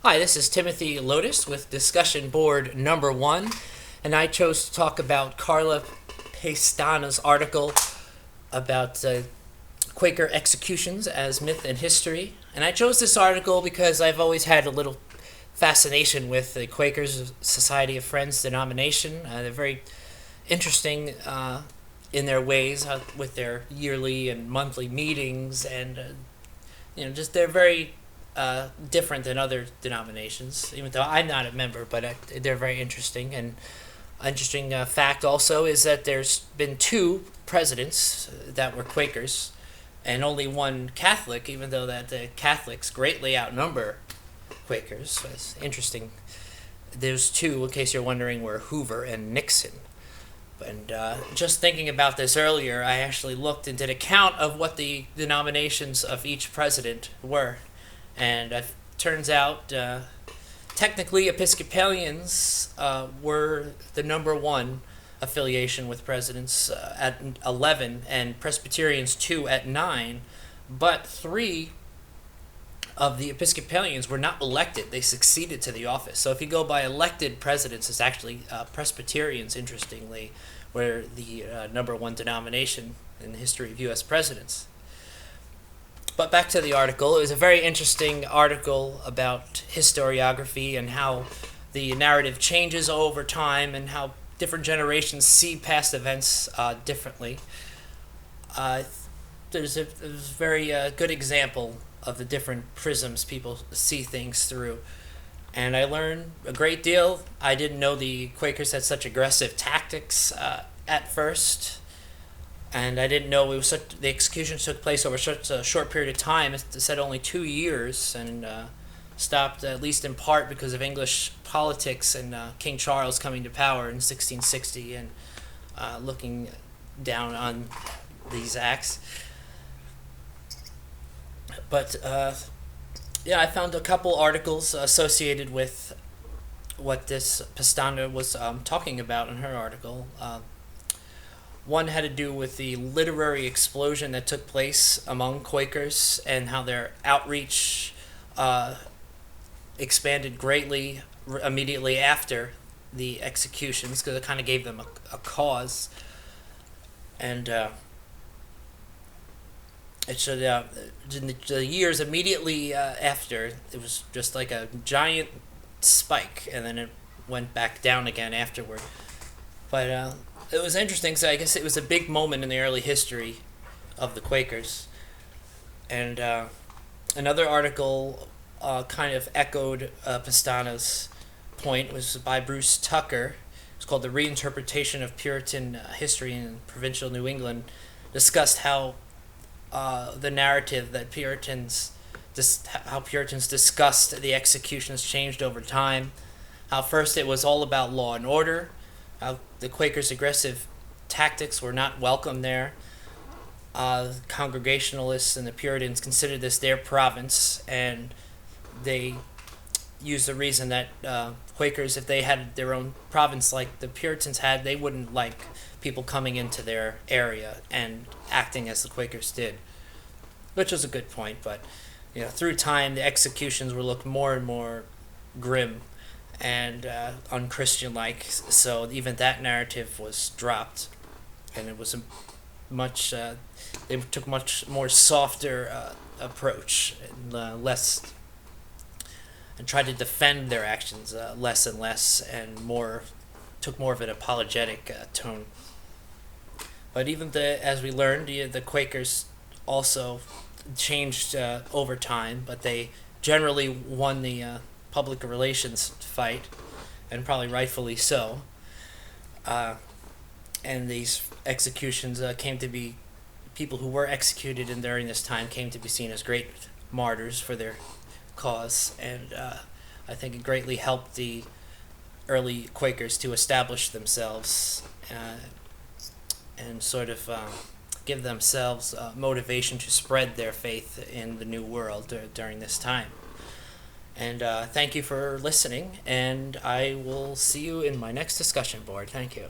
Hi, this is Timothy Lotus with discussion board number 1, and I chose to talk about Carla Pestana's article about Quaker executions as myth and history. And I chose this article because I've always had a little fascination with the Quakers Society of Friends denomination. They're very interesting in their ways with their yearly and monthly meetings, and just they're very different than other denominations, even though I'm not a member, but they're very interesting. And interesting fact also is that there's been 2 presidents that were Quakers and only 1 Catholic, even though that the Catholics greatly outnumber Quakers. So it's interesting. There's 2, in case you're wondering, were Hoover and Nixon. And just thinking about this earlier, I actually looked into the count of what the denominations of each president were. And it turns out, technically, Episcopalians were the number 1 affiliation with presidents at 11, and Presbyterians 2 at 9. But 3 of the Episcopalians were not elected; they succeeded to the office. So if you go by elected presidents, it's actually Presbyterians, interestingly, were the number 1 denomination in the history of U.S. presidents. But back to the article. It was a very interesting article about historiography and how the narrative changes over time and how different generations see past events differently. There's a very good example of the different prisms people see things through. And I learned a great deal. I didn't know the Quakers had such aggressive tactics at first. And I didn't know the executions took place over such a short period of time. It said only 2 years, and stopped at least in part because of English politics and King Charles coming to power in 1660 and looking down on these acts. But I found a couple articles associated with what this Pestana was talking about in her article. One had to do with the literary explosion that took place among Quakers and how their outreach expanded greatly immediately after the executions, because it kind of gave them a cause. And it should, in the years immediately after, it was just like a giant spike, and then it went back down again afterward. But it was interesting, so I guess it was a big moment in the early history of the Quakers. And another article kind of echoed Pestana's point. It was by Bruce Tucker. It's called The Reinterpretation of Puritan History in Provincial New England. Discussed how the narrative that how Puritans discussed the executions changed over time. How first it was all about law and order. How the Quakers' aggressive tactics were not welcome there. Congregationalists and the Puritans considered this their province, and they used the reason that Quakers, if they had their own province like the Puritans had, they wouldn't like people coming into their area and acting as the Quakers did, which was a good point. But through time, the executions were looked more and more grim and unchristian-like, so even that narrative was dropped, and it was a much they took much more softer approach and and tried to defend their actions less and less, and took more of an apologetic tone. But even as we learned, the Quakers also changed over time, but they generally won the public relations fight, and probably rightfully so. And these executions came to be, people who were executed during this time came to be seen as great martyrs for their cause, and I think it greatly helped the early Quakers to establish themselves and sort of give themselves motivation to spread their faith in the New World during this time. And thank you for listening, and I will see you in my next discussion board. Thank you.